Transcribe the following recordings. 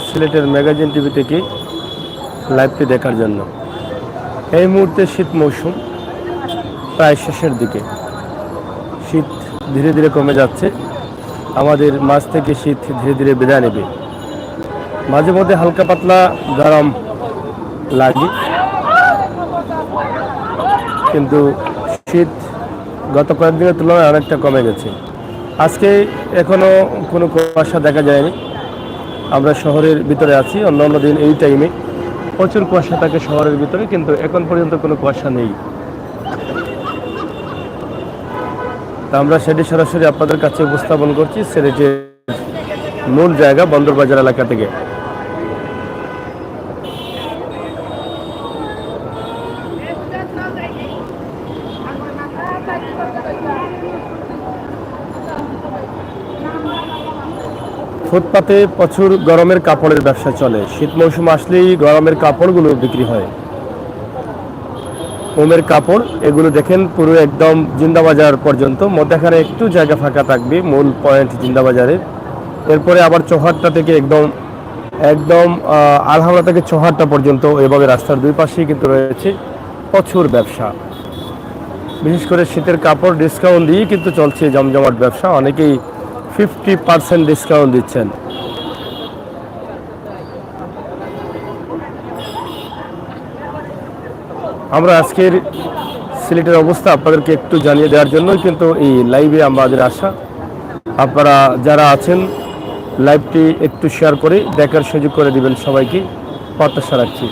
সিলেটের magazine TV থেকে লাইভটি দেখার জন্য। এই মুহূর্তে শীত মৌসুম প্রায় শেষের দিকে, শীত ধীরে ধীরে কমে যাচ্ছে, আমাদের মাঝ থেকে শীত ধীরে ধীরে বিদায় নেবে। মাঝে মধ্যে হালকা পাতলা গরম লাগে, কিন্তু শীত গত কয়েকদিনের তুলনায় অনেকটা কমে গেছে। আজকে এখনও কোনো কুয়াশা দেখা যায়নি। আমরা শহরের ভিতরে আছি, অন্য দিন এই টাইমে প্রচুর কুয়াশা থাকে শহরের ভিতরে, কিন্তু এখন পর্যন্ত কোনো কুয়াশা নেই। তা আমরা সেটি সরাসরি আপনাদের কাছে উপস্থাপন করছি সিলেটের মূল জায়গা বন্দরবাজার এলাকা থেকে। ফুটপাতে প্রচুর গরমের কাপড়ের ব্যবসা চলে। শীত মৌসুম আসলেই গরমের কাপড়গুলো বিক্রি হয়। ওমের কাপড় এগুলো দেখেন পুরো একদম জিন্দাবাজার পর্যন্ত, মধ্যখানে একটু জায়গা ফাঁকা থাকবে মূল পয়েন্ট জিন্দাবাজারের। এরপরে আবার চৌহাট্টা থেকে একদম একদম আলহামরা থেকে চৌহাট্টা পর্যন্ত এভাবে রাস্তার দুই পাশেই কিন্তু রয়েছে প্রচুর ব্যবসা। বিশেষ করে শীতের কাপড় ডিসকাউন্ট দিয়ে কিন্তু চলছে জমজমাট ব্যবসা। অনেকেই 50% ডিসকাউন্ট দিচ্ছেন। আমরা আজকের সিলেটের অবস্থা আপনাদেরকে একটু জানিয়ে দেওয়ার জন্যই কিন্তু এই লাইভে আমাদের আসা। আপনারা যারা আছেন লাইভটি একটু শেয়ার করে দেখার সুযোগ করে দিবেন সবাইকে, প্রত্যাশা রাখছি।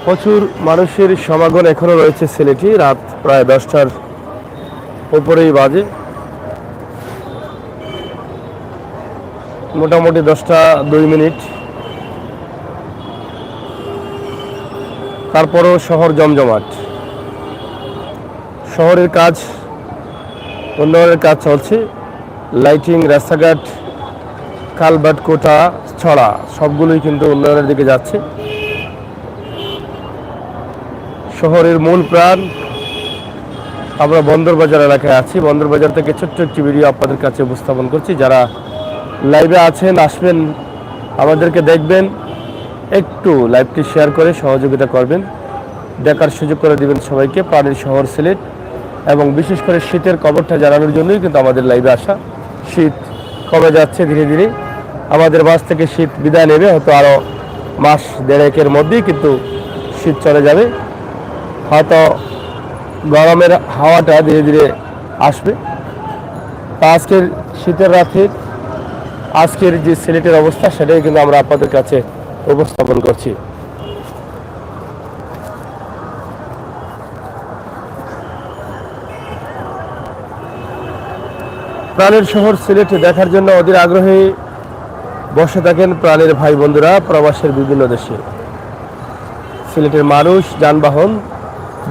প্রচুর মানুষের সমাগম এখনো রয়েছে সিলেটে। রাত প্রায় 10টার উপরেই বাজে, মোটামুটি 10টা 2 মিনিট। তারপরও শহর জমজমাট। শহরের কাজ, উন্নয়নের কাজ চলছে। লাইটিং, রাস্তাঘাট, কালভার্ট, কোটা, ছড়া সবগুলোই কিন্তু উন্নয়নের দিকে যাচ্ছে। শহরের মূল প্রাণ আমরা বন্দরবাজার এলাকায় আছি। বন্দরবাজার থেকে ছোট্ট একটি ভিডিও আপনাদের কাছে উপস্থাপন করছি। যারা লাইভে আছেন আসবেন, আমাদেরকে দেখবেন, একটু লাইভটি শেয়ার করে সহযোগিতা করবেন, দেখার সুযোগ করে দিবেন সবাইকে। প্রাণের শহর সিলেট, এবং বিশেষ করে শীতের খবরটা জানানোর জন্যই কিন্তু আমাদের লাইভে আসা। শীত কমে যাচ্ছে ধীরে ধীরে, আমাদের মাঝ থেকে শীত বিদায় নেবে। হয়তো আরও মাস দেড়েকের মধ্যেই কিন্তু শীত চলে যাবে। হয়তো গরমের হাওয়াটা ধীরে ধীরে আসবে। আজকের শীতের রাতে আজকের যে সিলেটের অবস্থা সেটাই কিন্তু আমরা আপনাদের কাছে উপস্থাপন করছি। প্রাণের শহর সিলেটে দেখার জন্য অধীর আগ্রহে বসে থাকেন প্রাণের ভাই বন্ধুরা প্রবাসের বিভিন্ন দেশে। সিলেটের মানুষ, যানবাহন,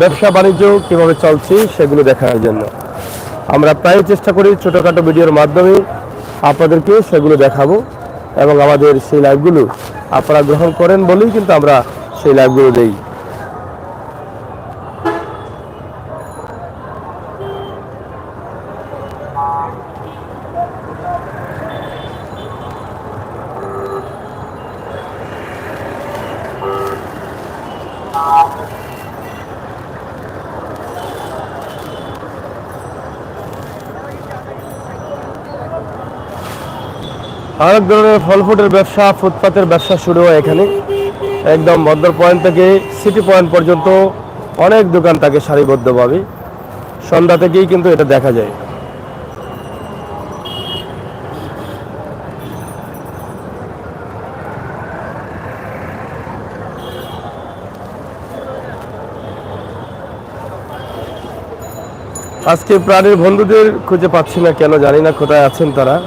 ব্যবসা বাণিজ্য কীভাবে চলছে সেগুলো দেখার জন্য আমরা প্রায় চেষ্টা করি ছোটোখাটো ভিডিওর মাধ্যমে আপনাদেরকে সেগুলো দেখাবো, এবং আমাদের সেই লাইভগুলো আপনারা গ্রহণ করেন বলেই কিন্তু আমরা সেই লাইভগুলো দেই। অনেক ধরনের ফল ফ্রুটের ব্যবসা, ফুটপাতের ব্যবসা শুরু হয় এখানে। একদম বন্দর পয়েন্ট থেকে সিটি পয়েন্ট পর্যন্ত অনেক দোকান থাকে সারিবদ্ধভাবে। সন্ধ্যা থেকেই কিন্তু এটা দেখা যায়। আজকে প্রাণীর বন্ধুদের খুঁজে পাচ্ছি না, কেন জানি না কোথায় আছেন তারা।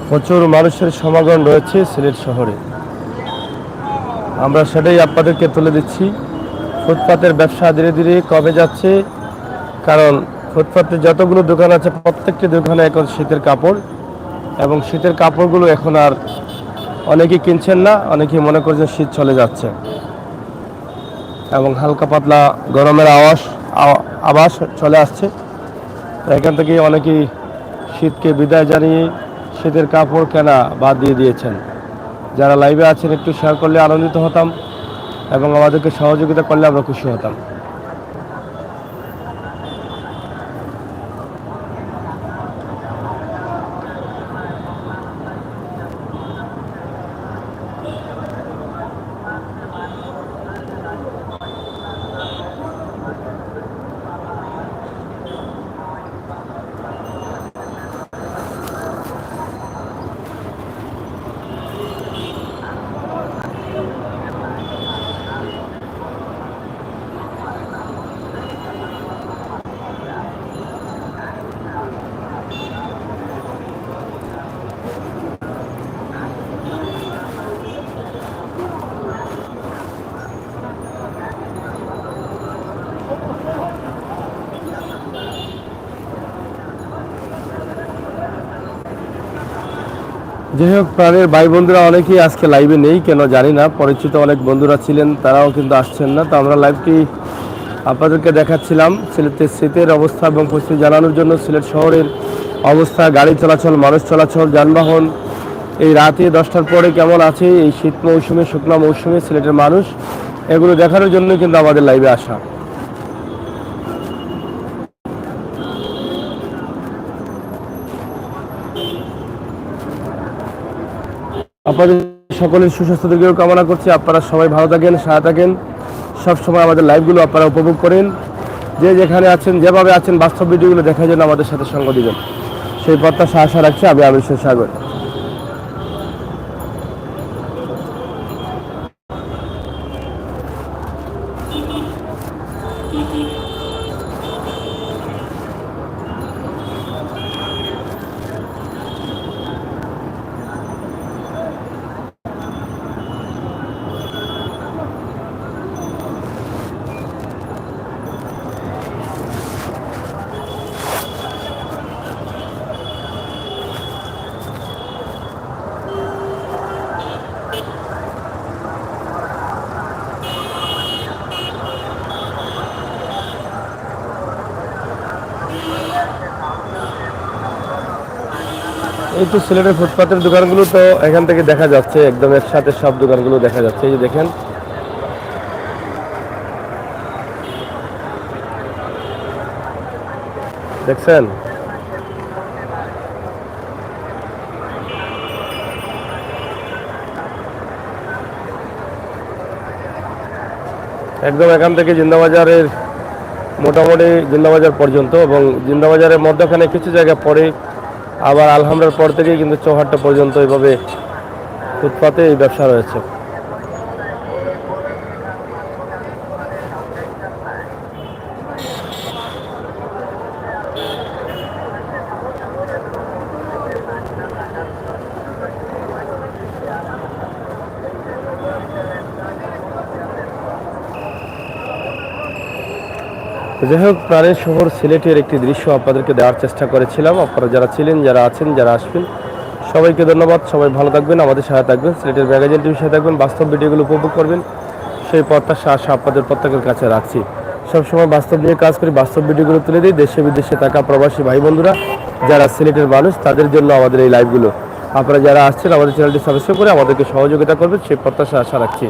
প্রচুর মানুষের সমাগম রয়েছে সিলেট শহরে। আমরা সেটাই আপনাদেরকে তুলে দিচ্ছি। ফুটপাতের ব্যবসা ধীরে ধীরে কমে যাচ্ছে, কারণ ফুটপাতে যতগুলো দোকান আছে প্রত্যেকটি দোকানে এখন শীতের কাপড়, এবং শীতের কাপড়গুলো এখন আর অনেকেই কিনছেন না, অনেকেই মনে করছেন শীত চলে যাচ্ছে, এবং হালকা পাতলা গরমের আভাস চলে আসছে। এখান থেকে অনেকেই শীতকে বিদায় জানিয়ে শীতের কাপড় কেনা বাদ দিয়ে দিয়েছেন। যারা লাইভে আছেন একটু শেয়ার করলে আনন্দিত হতাম, এবং আমাদেরকে সহযোগিতা করলে আমরা খুশি হতাম। যাই হোক, প্রাণের ভাই বন্ধুরা অনেকেই আজকে লাইভে নেই, কেন জানি না। পরিচিত অনেক বন্ধুরা ছিলেন, তারাও কিন্তু আসছেন না। তো আমরা লাইভটি আপনাদেরকে দেখাচ্ছিলাম সিলেটের শীতের অবস্থা এবং পরিস্থিতি জানানোর জন্য। সিলেট শহরের অবস্থা, গাড়ি চলাচল, মানুষ চলাচল, যানবাহন এই রাতে 10টার পরে কেমন আছে, এই শীত মৌসুমে, শুকনো মৌসুমে সিলেটের মানুষ, এগুলো দেখানোর জন্য কিন্তু আমাদের লাইভে আসা। আপনাদের সকলের সুস্বাস্থ্য দীর্ঘ কামনা করছি। আপনারা সবাই ভালো থাকেন, সাথে থাকেন, সবসময় আমাদের লাইভগুলো আপনারা উপভোগ করেন। যে যেখানে আছেন, যেভাবে আছেন, বাস্তব ভিডিওগুলো দেখার জন্য আমাদের সাথে সঙ্গ দিবেন, সেই প্রত্যাশা আশা রাখছি। আমি আমির সাগর। এই তো সিলেটের ফুটপাতের দোকানগুলো তো এখান থেকে দেখা যাচ্ছে, একদম এর সাথে সব দোকানগুলো দেখা যাচ্ছে। এই যে দেখেন, দেখছেন, একদম এখান থেকে জিন্দাবাজারের মোটামুটি জিন্দাবাজার পর্যন্ত, এবং জিন্দাবাজারের মধ্যখানে কিছু জায়গা পরে আবার আলহামরার পর থেকেই কিন্তু চৌহাট্টা পর্যন্ত এইভাবে ফুটপাতে এই ব্যবসা রয়েছে। যাই হোক, প্রাণের শহর সিলেটের একটি দৃশ্য আপনাদেরকে দেওয়ার চেষ্টা করেছিলাম। আপনারা যারা ছিলেন, যারা আছেন, যারা আসবেন, সবাইকে ধন্যবাদ। সবাই ভালো থাকবেন, আমাদের সাথে থাকবেন, সিলেটের ম্যাগাজিন টিভির সাথে থাকবেন, বাস্তব ভিডিওগুলো উপভোগ করবেন, সেই প্রত্যাশা আশা আপনাদের প্রত্যেকের কাছে রাখছি। সবসময় বাস্তব নিয়ে কাজ করি, বাস্তব ভিডিওগুলো তুলে দিই। দেশে বিদেশে থাকা প্রবাসী ভাই বন্ধুরা যারা সিলেটের মানুষ, তাদের জন্য আমাদের এই লাইভগুলো। আপনারা যারা আসছেন, আমাদের চ্যানেলটি সাবস্ক্রাইব করে আমাদেরকে সহযোগিতা করবেন, সেই প্রত্যাশা আশা রাখছি।